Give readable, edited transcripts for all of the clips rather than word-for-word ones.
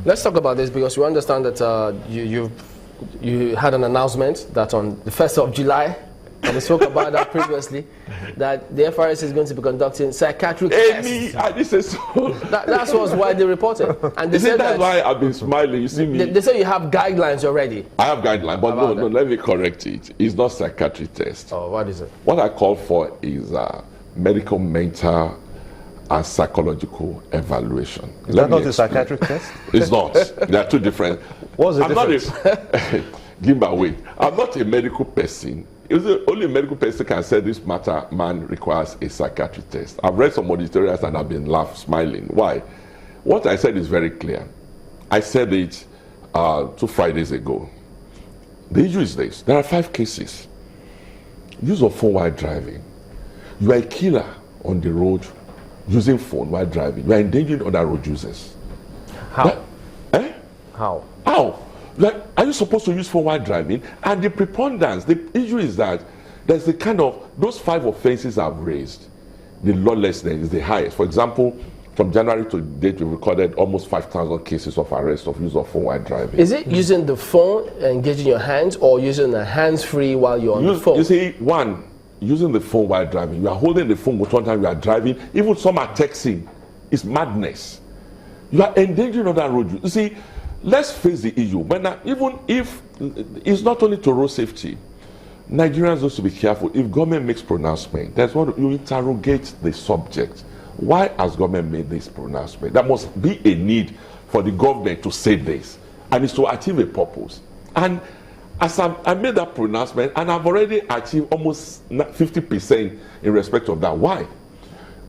Let's talk about this because we understand that you had an announcement that on the 1st of July, and we spoke about that previously, that the FRSC is going to be conducting psychiatric tests. I did say so. That's what's widely reported. And they said that's why I've been smiling. You see me. They say you have guidelines already. I have guidelines, but no, let me correct it. It's not psychiatric test. Oh, what is it? What I call for is medical, mental, and psychological evaluation. Is that not a psychiatric test? It's not. They are two different. What's the difference? Give me away. I'm not a medical person. Only a medical person can say this man requires a psychiatric test. I've read some editorials and I've been smiling. Why? What I said is very clear. I said it 2 Fridays ago. The issue is this. There are 5 cases. Use of phone while driving. You are a killer on the road using phone while driving. You are endangering other road users. How? How? Like, are you supposed to use phone while driving? And the preponderance, the issue is that there's the kind of, those 5 offenses I've raised, the lawlessness is the highest. For example, from January to date, we recorded almost 5,000 cases of arrest of use of phone while driving. Is it using the phone, engaging your hands, or using the hands-free while you're on the phone? You see, one, using the phone while driving. You are holding the phone, but one time you are driving. Even some are texting. It's madness. You are endangering other road users. You see, let's face the issue. Even if it's not only to road safety, Nigerians have to be careful. If government makes pronouncement, that's what you interrogate the subject. Why has government made this pronouncement? There must be a need for the government to say this, and it's to achieve a purpose. And as I made that pronouncement, and I've already achieved almost 50% in respect of that. Why?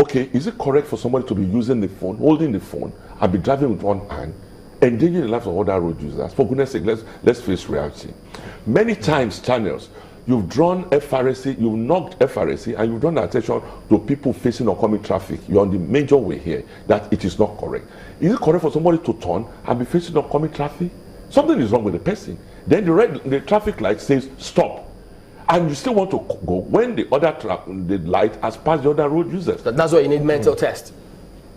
Okay, is it correct for somebody to be using the phone, holding the phone, and be driving with one hand, endangering the lives of other road users? For goodness sake, let's face reality. Many times, channels, you've drawn FRSC, you've knocked FRSC, and you've drawn attention to people facing oncoming traffic. You're on the major way here, that it is not correct. Is it correct for somebody to turn and be facing oncoming traffic? Something is wrong with the person. Then the traffic light says stop, and you still want to go when the light has passed the other road users. That's why you need mental test.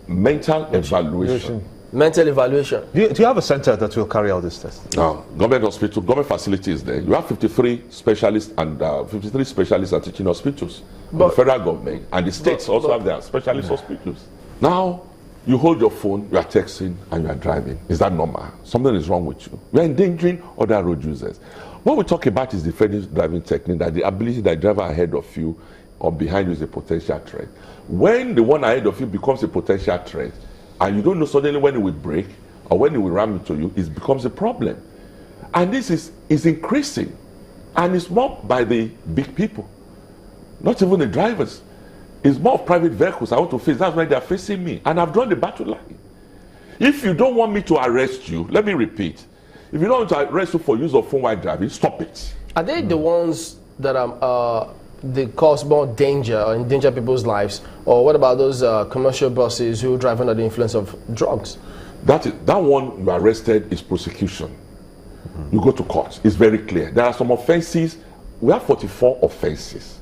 Mental evaluation. Mental evaluation. Do you have a center that will carry out this test? No, government hospital, government facilities there. You have 53 specialists and 53 specialists and teaching hospitals. The federal government and the states also have their specialist hospitals. Now, you hold your phone, you are texting, and you are driving. Is that normal? Something is wrong with you. You are endangering other road users. What we talk about is defensive driving technique, that the ability that the driver ahead of you or behind you is a potential threat. When the one ahead of you becomes a potential threat, and you don't know suddenly when it will break or when it will ram into you, it becomes a problem. And this is increasing. And it's more by the big people, not even the drivers. It's more of private vehicles I want to face. That's why they're facing me. And I've drawn the battle line. If you don't want me to arrest you, let me repeat. If you don't want to arrest you for use of phone while driving, stop it. Are they the ones that they cause more danger or endanger people's lives? Or what about those commercial buses who drive under the influence of drugs? That one you arrested is prosecution. You go to court. It's very clear. There are some offenses. We have 44 offenses.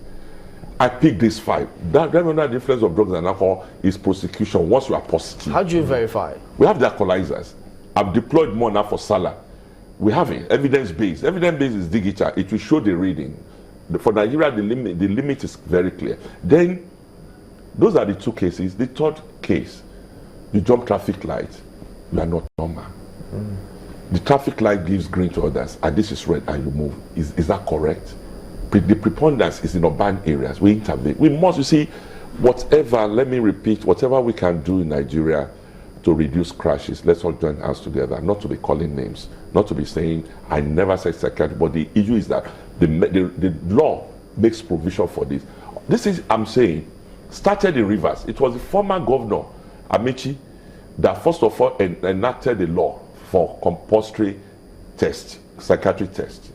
I picked these 5. Driving under the influence of drugs and alcohol is prosecution once you are positive. How do you verify? We have the equalizers. I've deployed more now for Salah. We have it, evidence-based. Evidence-based is digital. It will show the reading. For Nigeria, the limit is very clear. Then, those are the 2 cases. The 3rd case, you jump traffic light, you are not normal. The traffic light gives green to others, and this is red, and you move. Is that correct? The preponderance is in urban areas. We intervene. We must, you see, whatever, let me repeat, whatever we can do in Nigeria to reduce crashes, let's all join hands together, not to be calling names, not to be saying, I never said psychiatry, but the issue is that the law makes provision for this. This is, I'm saying, started in Rivers. It was the former governor, Amici, that first of all enacted the law for compulsory test, psychiatric test.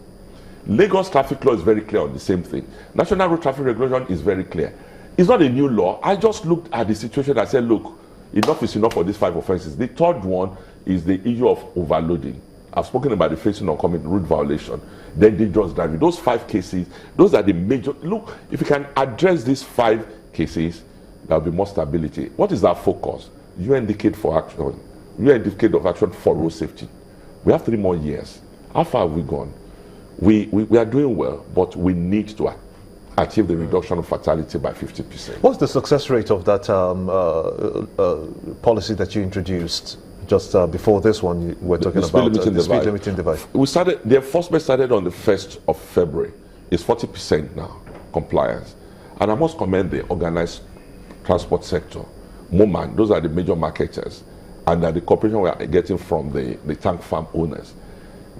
Lagos traffic law is very clear on the same thing. National road traffic regulation is very clear. It's not a new law. I just looked at the situation and said, look, enough is enough for these 5 offenses. The 3rd one is the issue of overloading. I've spoken about the facing oncoming route violation, then dangerous driving. Those 5 cases, those are the major. Look, if you can address these 5 cases, there will be more stability. What is our focus? You indicate for action. We are in decade of action for road safety. We have 3 more years. How far have we gone? We are doing well, but we need to achieve the reduction of fatality by 50%. What's the success rate of that policy that you introduced just before this one? We're talking about the speed limiting device. The enforcement started on the 1st of February. It's 40% now, compliance. And I must commend the organized transport sector. MOMAN, those are the major marketers, and the cooperation we are getting from the tank farm owners.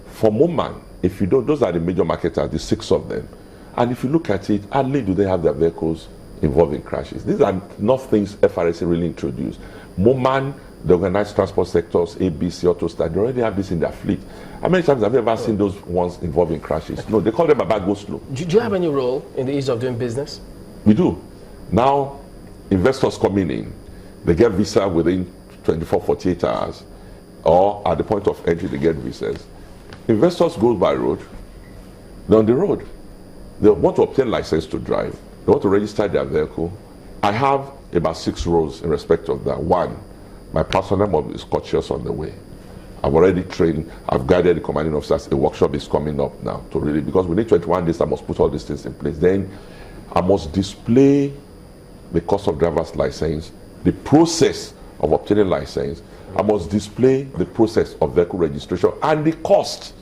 For MOMAN, if you don't, those are the major marketers, the 6 of them. And if you look at it, hardly do they have their vehicles involved in crashes. These are not things FRSC really introduced. MOMAN, the organized transport sectors, ABC, AutoStar, they already have this in their fleet. How many times have you ever seen those ones involved in crashes? No, they call them about go slow. Do you have any role in the ease of doing business? We do. Now, investors coming in, they get visa within 24, 48 hours, or at the point of entry, they get visas. Investors go by road. They're on the road. They want to obtain license to drive. They want to register their vehicle. I have about 6 roles in respect of that. 1, my personnel is cautious on the way. I've already trained, I've guided the commanding officers. A workshop is coming up now to really, because within 21 days I must put all these things in place. Then I must display the cost of driver's license, the process of obtaining license. I must display the process of vehicle registration and the cost.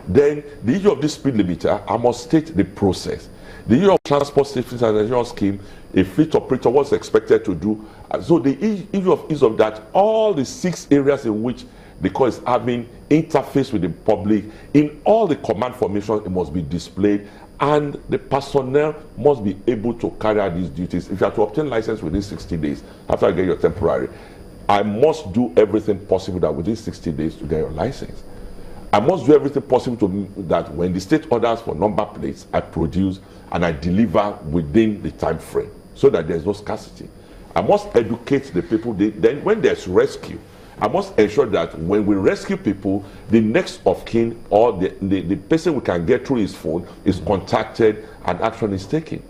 Then the issue of this speed limiter, I must state the process. The issue of transport safety and insurance scheme, a fleet operator, what's expected to do. So the issue of ease of that, all the 6 areas in which the corps is having interface with the public, in all the command formations, it must be displayed, and the personnel must be able to carry out these duties. If you have to obtain license within 60 days, after I get your temporary, I must do everything possible that within 60 days to get your license. I must do everything possible that when the state orders for number plates, I produce and I deliver within the time frame so that there's no scarcity. I must educate the people. Then when there's rescue, I must ensure that when we rescue people, the next of kin or the person we can get through his phone is contacted and action is taken.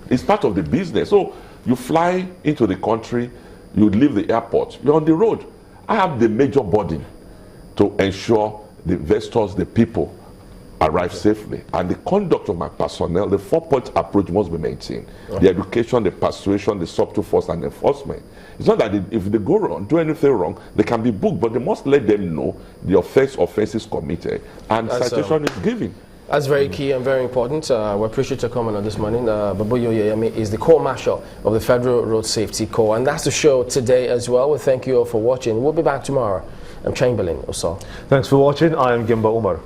It's part of the business. So you fly into the country, you leave the airport, you're on the road. I have the major burden to ensure the investors, the people, arrive safely. And the conduct of my personnel, the 4-point approach must be maintained. Right. The education, the persuasion, the subtle force, and enforcement. It's not that if they go wrong, do anything wrong, they can be booked, but they must let them know the offense is committed, and citation is given. That's very key and very important. We appreciate your comment on this morning. Babuyo Yemi is the Corps Marshal of the Federal Road Safety Corps, and that's the show today as well. We thank you all for watching. We'll be back tomorrow. I'm Chamberlain Oso. Thanks for watching. I am Gimba Umar.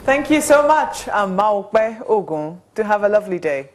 Thank you so much. I'm Maokbe Ogun. Do have a lovely day.